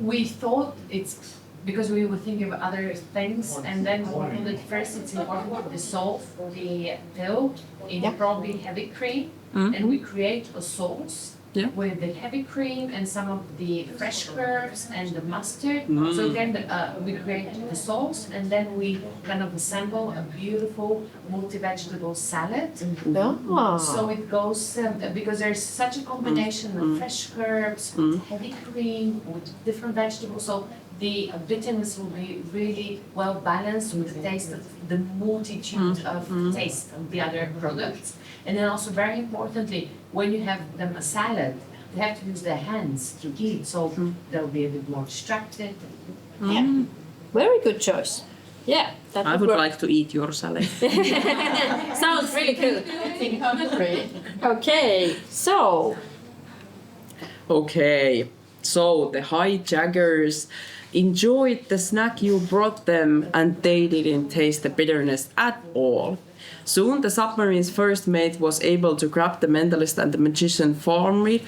We thought it's because we were thinking of other things, and then at first it's important to dissolve the dough in probably heavy cream, and we create a sauce with the heavy cream and some of the fresh herbs and the mustard. So then we create the sauce, and then we kind of assemble a beautiful multi-vegetable salad. Yeah. So it goes because there's such a combination of fresh herbs, with heavy cream, with different vegetables. So the bitterness will be really well balanced with the taste of the multitude of taste of the other products. And then also very importantly, when you have them a salad, they have to use their hands to eat, so they'll be a bit more distracted. Yeah. Very good choice. Yeah, that I would work. like to eat your salad. Sounds really good. Okay, so Okay, so the hijackers enjoyed the snack you brought them and they didn't taste the bitterness at all. Soon the submarine's first mate was able to grab the mentalist and the magician firmly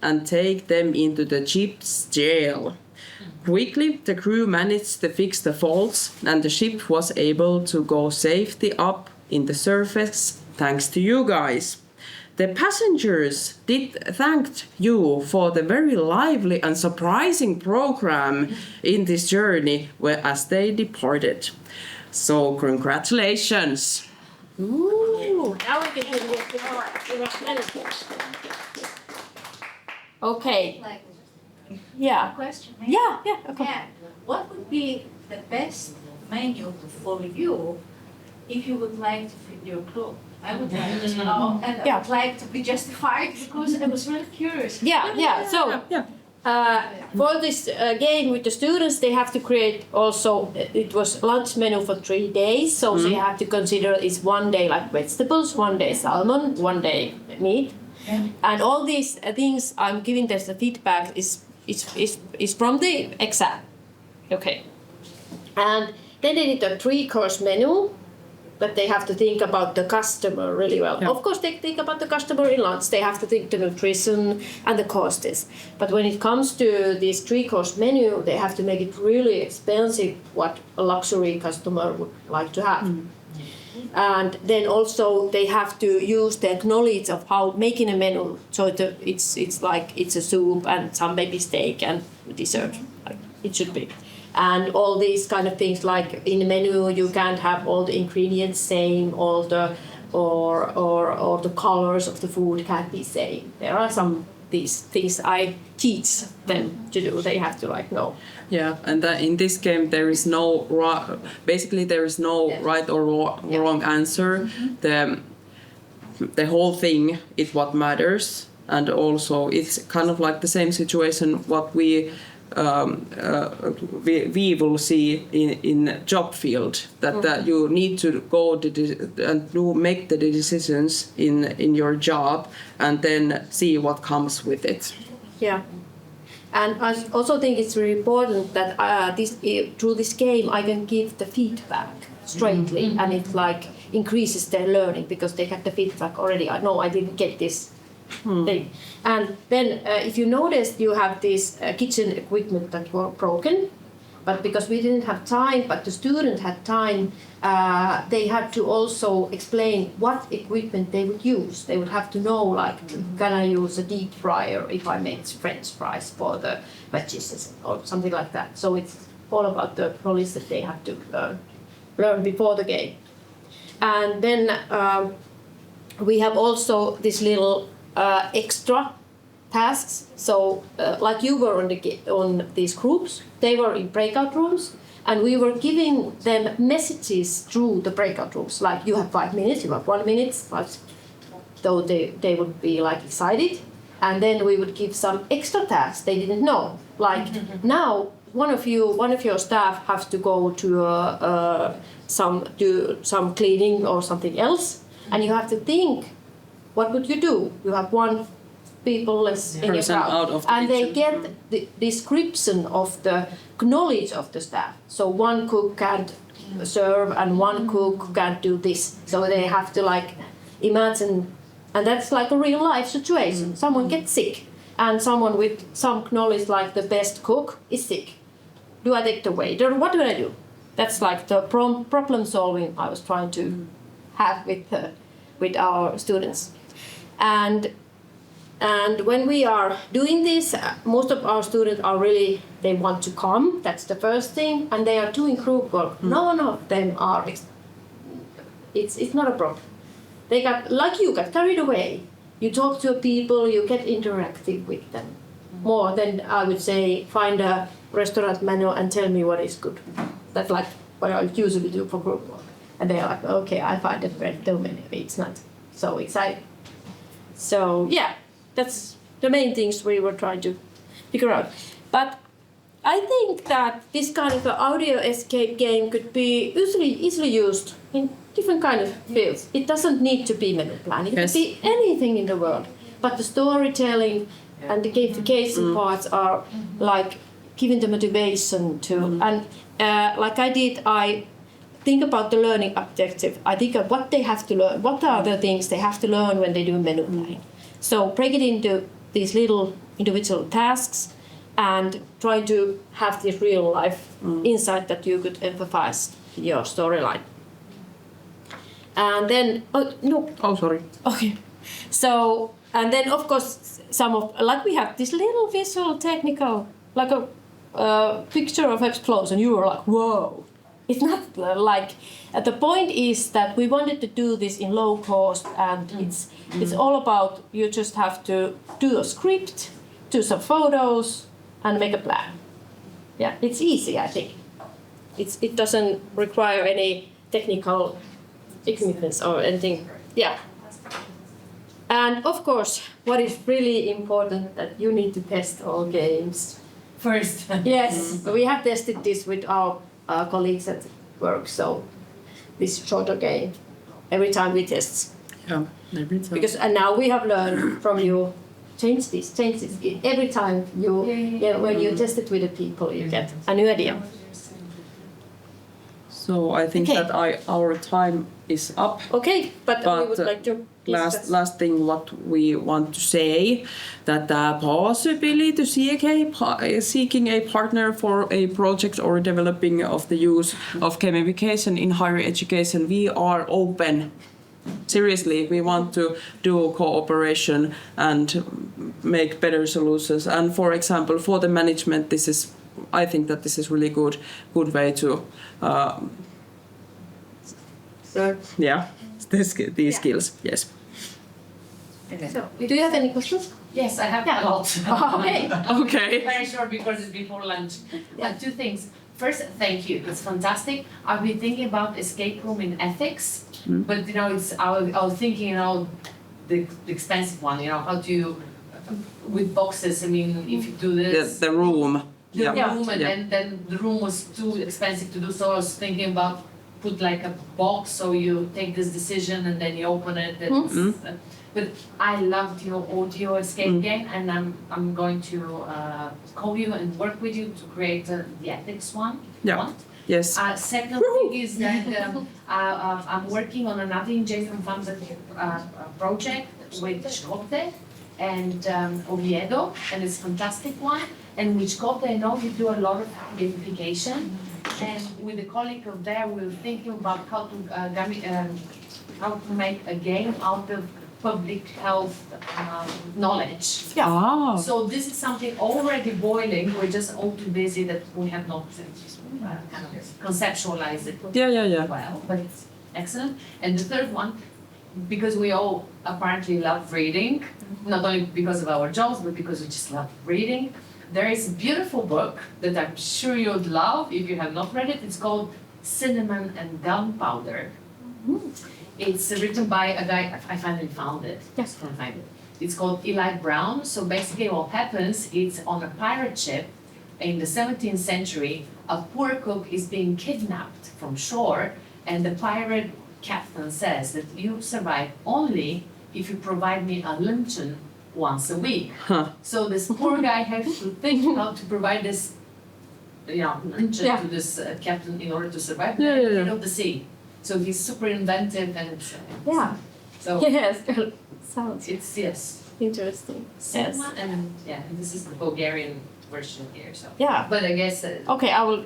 and take them into the ship's jail. Quickly, the crew managed to fix the faults and the ship was able to go safely up in the surface thanks to you guys. The passengers did thank you for the very lively and surprising program in this journey as they departed. So congratulations! ooh, now we can hear Okay, Like, yeah. question? Yeah, okay. Yeah. What would be the best menu for you if you would like to fit your clothes. I would like to know, and I would like to be justified because I was really curious. So for this game with the students, they have to create also, it was lunch menu for 3 days, so they have to consider it's 1 day like vegetables, 1 day salmon, 1 day meat. And all these things I'm giving them the feedback is from the exam. Okay. And then they did a 3-course menu, but they have to think about the customer really well. Yeah. Of course, they think about the customer in lunch. They have to think the nutrition and the costs. But when it comes to this 3-course menu, they have to make it really expensive what a luxury customer would like to have. And then also they have to use their knowledge of how making a menu. So it's like it's a soup and some baby steak and dessert, like it should be. And all these kind of things, like in the menu, you can't have all the ingredients same, all the or the colors of the food can't be same. There are some these things I teach them to do. They have to know. Yeah, and in this game there is no basically there is no right or wrong answer. The whole thing is what matters, and also it's kind of like the same situation what we will see in job field that you need to go and make the decisions in your job and then see what comes with it. Yeah, and I also think it's really important that through this game I can give the feedback straightly, and it increases their learning because they get the feedback already. I know I didn't get this thing. And then if you noticed, you have this kitchen equipment that were broken, but because we didn't have time, but the student had time, they had to also explain what equipment they would use. They would have to know, can I use a deep fryer if I make French fries for the veggies or something like that. So it's all about the knowledge that they have to learn before the game. And then we have also this little extra tasks. So like you were on these groups, they were in breakout rooms, and we were giving them messages through the breakout rooms. Like, you have 5 minutes, you have 1 minute, but though they would be excited. And then we would give some extra tasks they didn't know. Like now, one of your staff has to go to do some cleaning or something else, and you have to think, what would you do? You have one people less in your crowd, and they get the description of the knowledge of the staff. So one cook can't serve, and one cook can't do this. So they have to imagine, and that's like a real life situation. Someone gets sick, and someone with some knowledge, like the best cook, is sick. Do I take the waiter? What do I do? That's like the problem solving I was trying to have with our students. And when we are doing this, most of our students are really, they want to come. That's the first thing. And they are doing group work. None of them are, it's not a problem. They got carried away. You talk to people, you get interactive with them. More than, I would say, find a restaurant menu and tell me what is good. That's what I usually do for group work. And they are like, okay, I find it very too many. It's not so exciting. So yeah, that's the main things we were trying to figure out. But I think that this kind of audio escape game could be easily used in different kind of fields. It doesn't need to be menu planning. It could be anything in the world. But the storytelling and the gamification parts are giving the motivation to. And like I did, I think about the learning objective. I think of what they have to learn. What are the things they have to learn when they do menu planning? So break it into these little individual tasks and try to have this real life insight that you could emphasize your storyline. And then, okay. So, and then of course, we have this little visual technical, like a picture of explosion. You were like, whoa. It's not the point is that we wanted to do this in low cost, and it's all about, you just have to do a script, do some photos, and make a plan. Yeah, it's easy, I think. It doesn't require any technical ignitions or anything. Yeah. And of course, what is really important that you need to test all games. First. Yes, we have tested this with our colleagues at work. So this shorter game, every time we test. Yeah, every time. Because and now we have learned from you. Change this. Every time you, when you test it with the people, you get a new idea. So I think Okay. that our time is up. Okay, but we would like to discuss. Last thing what we want to say that possibly to seeking a partner for a project or developing of the use of gamification in higher education, we are open. Seriously, we want to do cooperation and make better solutions. And for example, for the management, I think that this is really good way to these skills. Yes. So, do you have any questions? Yes, I have Yeah. a lot. Okay. Okay. Very short because it's before lunch. Two things. First, thank you. It's fantastic. I've been thinking about escape room in ethics, but I was thinking, the expensive one. How do you with boxes? I mean, if you do this, The room. the room, and then the room was too expensive to do. So I was thinking about put like a box, so you take this decision and then you open it. But I loved your audio escape game, and I'm going to call you and work with you to create the ethics one. Yeah. Yes. Second thing is that I'm working on another INGENIUM funded project with Crete and Oviedo, and it's a fantastic one. And with Crete, I know you do a lot of gamification, and with a colleague of there, we're thinking about how to make a game out of public health knowledge. Yeah. So this is something already boiling. We're just all too busy that we have not kind of conceptualized it Yeah. well, but it's excellent. And the third one, because we all apparently love reading, not only because of our jobs, but because we just love reading. There is a beautiful book that I'm sure you'd love if you have not read it. It's called Cinnamon and Gunpowder. It's written by a guy, I finally found it. Yes. It's called Eli Brown. So basically what happens, it's on a pirate ship in the 17th century, a poor cook is being kidnapped from shore, and the pirate captain says that you survive only if you provide me a luncheon once a week. So this poor guy has to think how to provide this luncheon to this captain in order to survive of the sea. So he's super inventive, and it's so Yes. Sounds it's interesting. Yes. and this is the Bulgarian version here. So Yeah. but I guess Okay, I will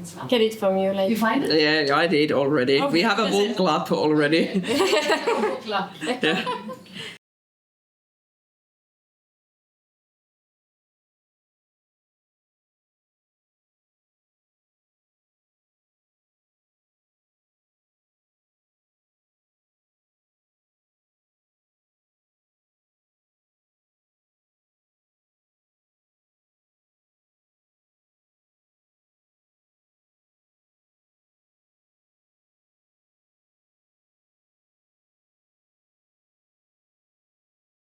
it's fun. get it from you later. You find it? Yeah, I did already. We have a book club already. Book club. Yeah.